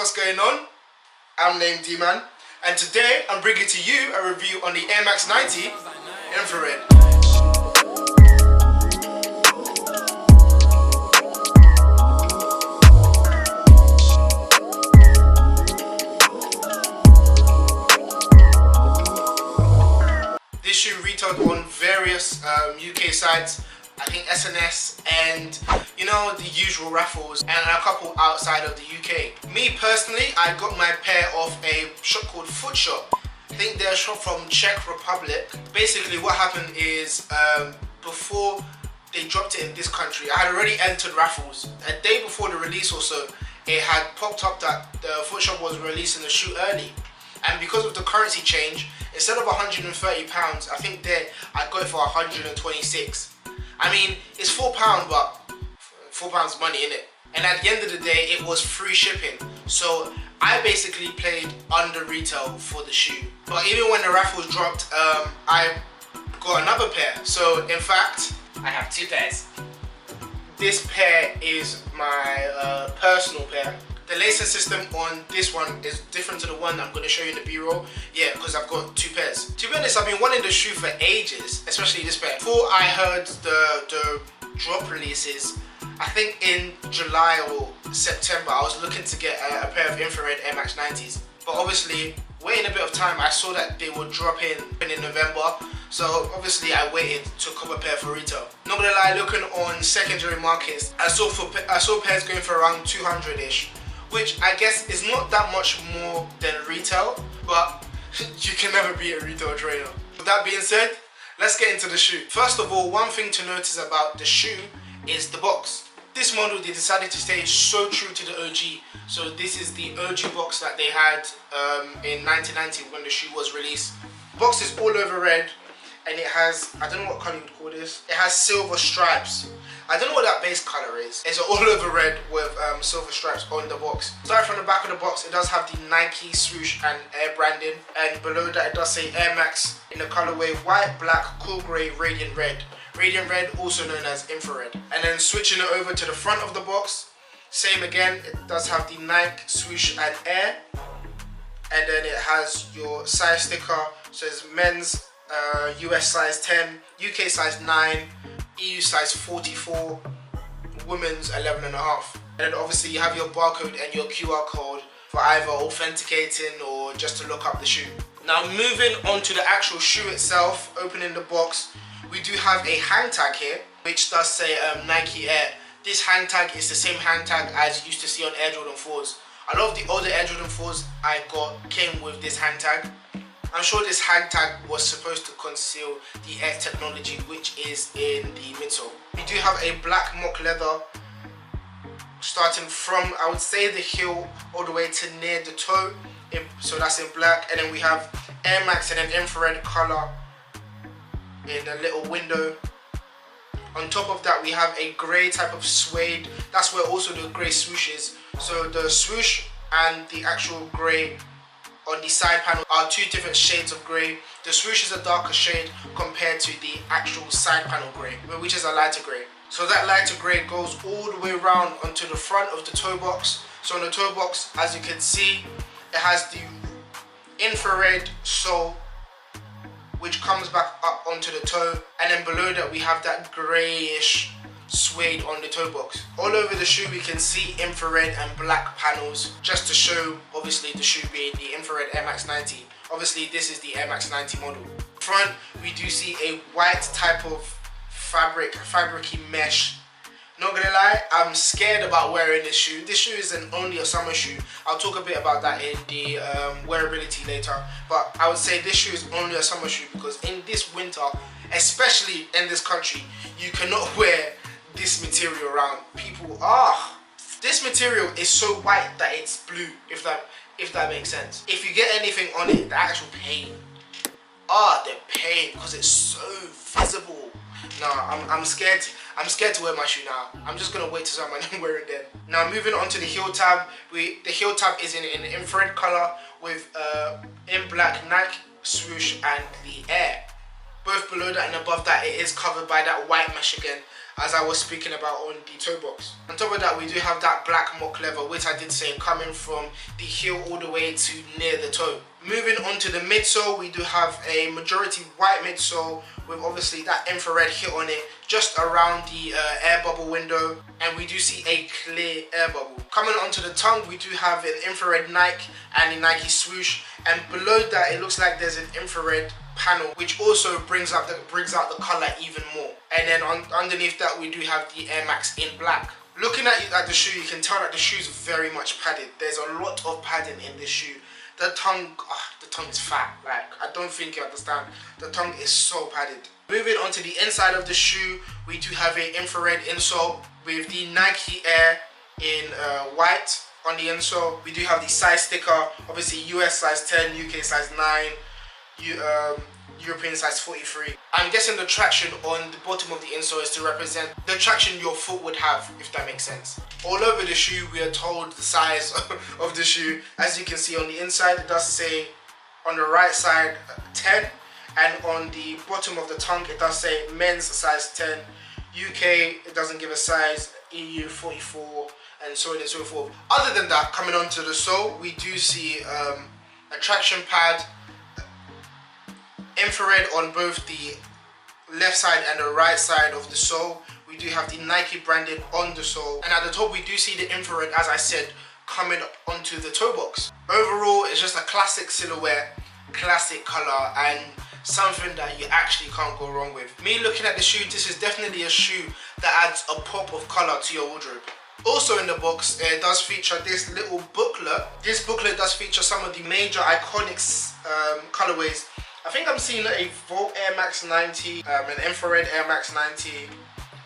what's going on? I'm named D-Man, and today I'm bringing to you a review on the Air Max 90 Infrared. This shoe retailed on various UK sites, I think SNS and you know the usual raffles, and a couple outside of the UK. Me personally, I got my pair off a shop called Foot Shop. I think they're a shop from Czech Republic. Basically what happened is before they dropped it in this country, I had already entered raffles. A day before the release or so, it had popped up that the Foot Shop was releasing the shoe early. And because of the currency change, instead of £130, I think there I got it for 126. I mean, it's £4, but £4 money, innit? And at the end of the day, it was free shipping. So I basically played under retail for the shoe. But even when the raffles dropped, I got another pair. So in fact, I have two pairs. This pair is my personal pair. The lacing system on this one is different to the one I'm going to show you in the B-roll. Yeah, because I've got two pairs. To be honest, I've been wanting the shoe for ages, especially this pair. Before I heard the drop releases, I think in July or September, I was looking to get a pair of infrared Air Max 90s. But obviously, waiting a bit of time, I saw that they would drop in November. So obviously I waited to come a pair for retail. Not gonna lie, looking on secondary markets, I saw pairs going for around 200-ish. Which I guess is not that much more than retail, but you can never be a retail trainer. With that being said, let's get into the shoe. First of all, one thing to notice about the shoe is the box. This model, they decided to stay so true to the OG. So this is the OG box that they had in 1990 when the shoe was released. The box is all over red, and it has, I don't know what color you would call this, it has silver stripes. I don't know what that base color is. It's all over red with silver stripes on the box. Starting from the back of the box, it does have the Nike swoosh and Air branding, and below that it does say Air Max in the colorway white, black, cool grey, radiant red. Radiant red, also known as infrared. And then switching it over to the front of the box, same again, it does have the Nike swoosh and Air, and then it has your size sticker. So it's men's US size 10, UK size 9, EU size 44, women's 11.5. And then obviously you have your barcode and your QR code for either authenticating or just to look up the shoe. Now moving on to the actual shoe itself, opening the box, we do have a hang tag here, which does say Nike Air. This hang tag is the same hang tag as you used to see on Air Jordan 4s. A lot of the older Air Jordan 4s I got came with this hang tag. I'm sure this hang tag was supposed to conceal the Air technology, which is in the midsole. We do have a black mock leather starting from, I would say, the heel all the way to near the toe, so that's in black. And then we have Air Max in an infrared color in a little window. On top of that we have a grey type of suede. That's where also the grey swoosh is. So the swoosh and the actual grey on the side panel are two different shades of grey. The swoosh is a darker shade compared to the actual side panel grey, which is a lighter grey. So that lighter grey goes all the way around onto the front of the toe box. So on the toe box, as you can see, it has the infrared sole, which comes back up onto the toe, and then below that we have that greyish suede on the toe box. All over the shoe we can see infrared and black panels, just to show obviously the shoe being the infrared Air Max 90. Obviously this is the Air Max 90 model. Front we do see a white type of fabricy mesh. Not gonna lie, I'm scared about wearing this shoe. This shoe is only a summer shoe. I'll talk a bit about that in the wearability later, but I would say this shoe is only a summer shoe because in this winter, especially in this country, you cannot wear this material around. People, this material is so white that it's blue, if that makes sense. If you get anything on it, the actual paint, the paint, because it's so visible. No, I'm scared to wear my shoe now. I'm just gonna wait till I'm wearing it then. Now moving on to the heel tab, the heel tab is in an infrared color with in black Nike swoosh and the Air. both below that and above that, it is covered by that white mesh again, as I was speaking about on the toe box. On top of that, we do have that black mock leather, which I did say coming from the heel all the way to near the toe. Moving on to the midsole, we do have a majority white midsole with obviously that infrared hit on it just around the air bubble window, and we do see a clear air bubble. Coming onto the tongue, we do have an infrared Nike and a Nike swoosh, and below that it looks like there's an infrared panel which also brings out the color even more. And then underneath that we do have the Air Max in black. Looking at the shoe, you can tell that the shoe is very much padded. There's a lot of padding in this shoe. The tongue is fat. Like, I don't think you understand. The tongue is so padded. Moving on to the inside of the shoe, we do have an infrared insole with the Nike Air in white on the insole. We do have the size sticker, obviously US size 10, UK size 9, European size 43. I'm guessing the traction on the bottom of the insole is to represent the traction your foot would have, if that makes sense. All over the shoe, we are told the size of the shoe. As you can see on the inside, it does say on the right side 10, and on the bottom of the tongue, it does say men's size 10, UK, it doesn't give a size, EU 44, and so on and so forth. Other than that, coming onto the sole, we do see a traction pad, infrared on both the left side and the right side of the sole. We do have the Nike branded on the sole, and at the top we do see the infrared, as I said, coming onto the toe box. Overall, it's just a classic silhouette, classic color, and something that you actually can't go wrong with. Me looking at the shoe, this is definitely a shoe that adds a pop of color to your wardrobe. Also in the box, it does feature this little booklet. This booklet does feature some of the major iconic colorways. I think I'm seeing a Volt Air Max 90, an infrared Air Max 90,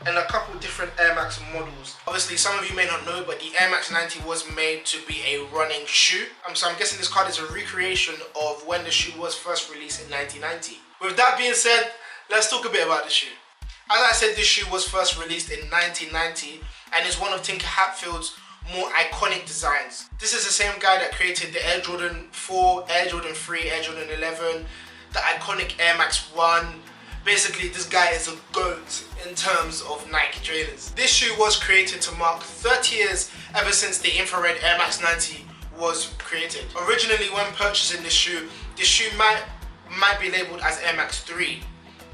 and a couple different Air Max models. Obviously, some of you may not know, but the Air Max 90 was made to be a running shoe. So I'm guessing this card is a recreation of when the shoe was first released in 1990. With that being said, let's talk a bit about the shoe. As I said, this shoe was first released in 1990 and is one of Tinker Hatfield's more iconic designs. This is the same guy that created the Air Jordan 4, Air Jordan 3, Air Jordan 11, the iconic Air Max 1. Basically, this guy is a GOAT in terms of Nike trainers. This shoe was created to mark 30 years ever since the infrared Air Max 90 was created. Originally, when purchasing this shoe might be labeled as Air Max 3.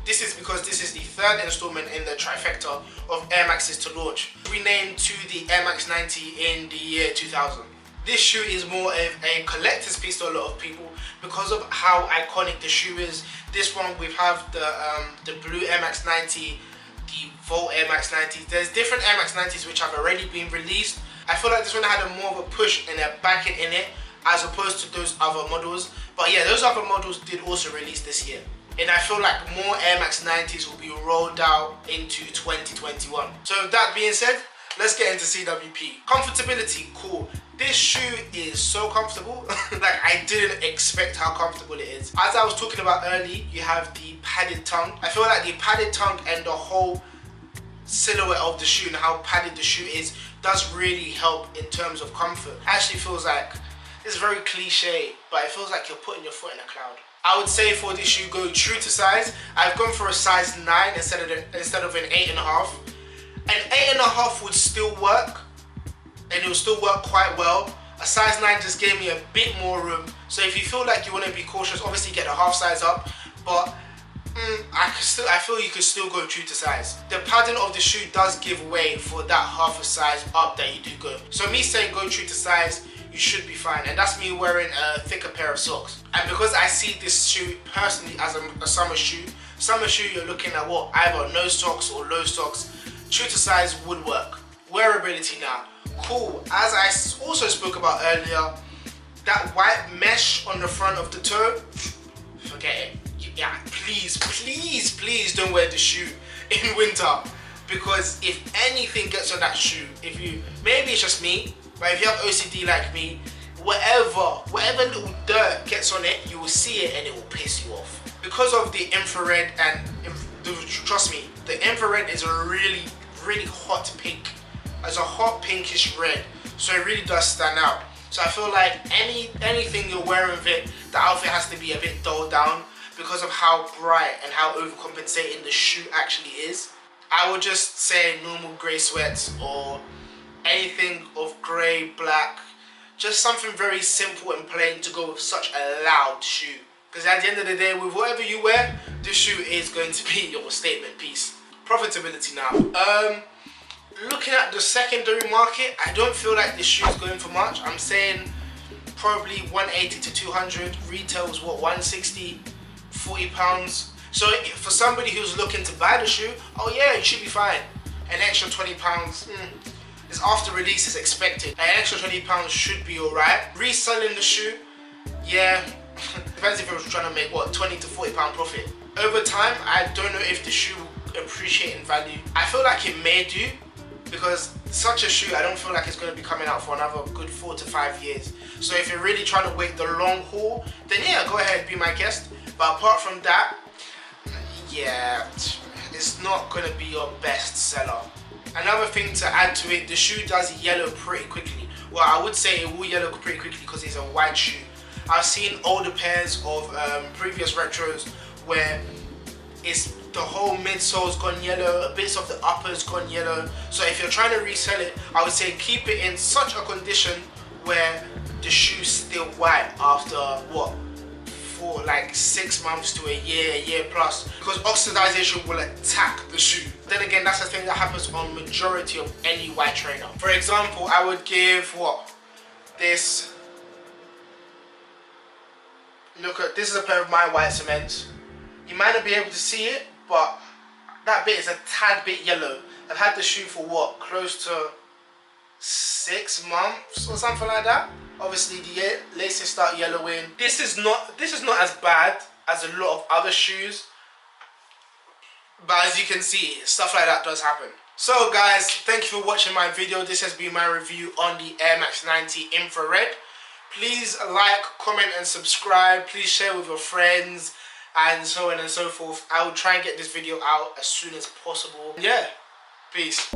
This is because this is the third installment in the trifecta of Air Maxes to launch, renamed to the Air Max 90 in the year 2000. This shoe is more of a collector's piece to a lot of people because of how iconic the shoe is. This one, we have the blue Air Max 90, the Volt Air Max 90. There's different Air Max 90s which have already been released. I feel like this one had a more of a push and a backing in it as opposed to those other models. But yeah, those other models did also release this year. And I feel like more Air Max 90s will be rolled out into 2021. So with that being said, let's get into CWP. Comfortability, cool. This shoe is so comfortable. Like, I didn't expect how comfortable it is. As I was talking about earlier, you have the padded tongue. I feel like the padded tongue and the whole silhouette of the shoe and how padded the shoe is does really help in terms of comfort. Actually feels like, it's very cliche, but it feels like you're putting your foot in a cloud. I would say for this shoe, go true to size. I've gone for a size 9 instead of an 8.5. An 8.5 would still work, and it will still work quite well. A size 9 just gave me a bit more room. So if you feel like you want to be cautious, obviously get a half size up, but I feel you could still go true to size. The padding of the shoe does give way for that half a size up that you do go. So me saying go true to size, you should be fine, and that's me wearing a thicker pair of socks. And because I see this shoe personally as a summer shoe you're looking at what, either no socks or low socks. True to size would work. Wearability now, cool. As I also spoke about earlier, that white mesh on the front of the toe, forget it. Yeah, please don't wear the shoe in winter, because if anything gets on that shoe, maybe it's just me, but if you have OCD like me, whatever little dirt gets on it, you will see it and it will piss you off. Because of the infrared, and trust me, the infrared is a really hot pink. It's a hot pinkish red, so it really does stand out. So I feel like anything you're wearing with it, the outfit has to be a bit dulled down, because of how bright and how overcompensating the shoe actually is. I would just say normal grey sweats or anything of grey, black, just something very simple and plain to go with such a loud shoe. Because at the end of the day, with whatever you wear, this shoe is going to be your statement piece. Profitability now. Looking at the secondary market, I don't feel like this shoe is going for much. I'm saying probably 180 to 200. Retails what, 160, 40 pounds. So for somebody who's looking to buy the shoe, oh yeah, it should be fine. An extra 20 pounds, is after release is expected. An extra 20 pounds should be alright. Reselling the shoe, yeah, depends if you're trying to make what, 20 to 40 pound profit. Over time, I don't know if the shoe will appreciate in value. I feel like it may do, because such a shoe, I don't feel like it's going to be coming out for another good 4 to 5 years. So if you're really trying to wait the long haul, then yeah, go ahead, be my guest. But apart from that, yeah, it's not going to be your best seller. Another thing to add to it, the shoe does yellow pretty quickly. Well, I would say it will yellow pretty quickly because it's a white shoe. I've seen older pairs of previous retros where it's the whole midsole's gone yellow, bits of the upper's gone yellow. So if you're trying to resell it, I would say keep it in such a condition where the shoe's still white after what, for like 6 months to a year plus, because oxidization will attack the shoe. Then again, that's the thing that happens on majority of any white trainer. For example, I would give what, this, look at, this is a pair of my white cements. You might not be able to see it, but that bit is a tad bit yellow. I've had the shoe for what, close to 6 months or something like that. Obviously the laces start yellowing. This is not as bad as a lot of other shoes, but as you can see, stuff like that does happen. So guys, thank you for watching my video. This has been my review on the Air Max 90 Infrared. Please like, comment and subscribe. Please share with your friends and so on and so forth. I will try and get this video out as soon as possible. Yeah, peace.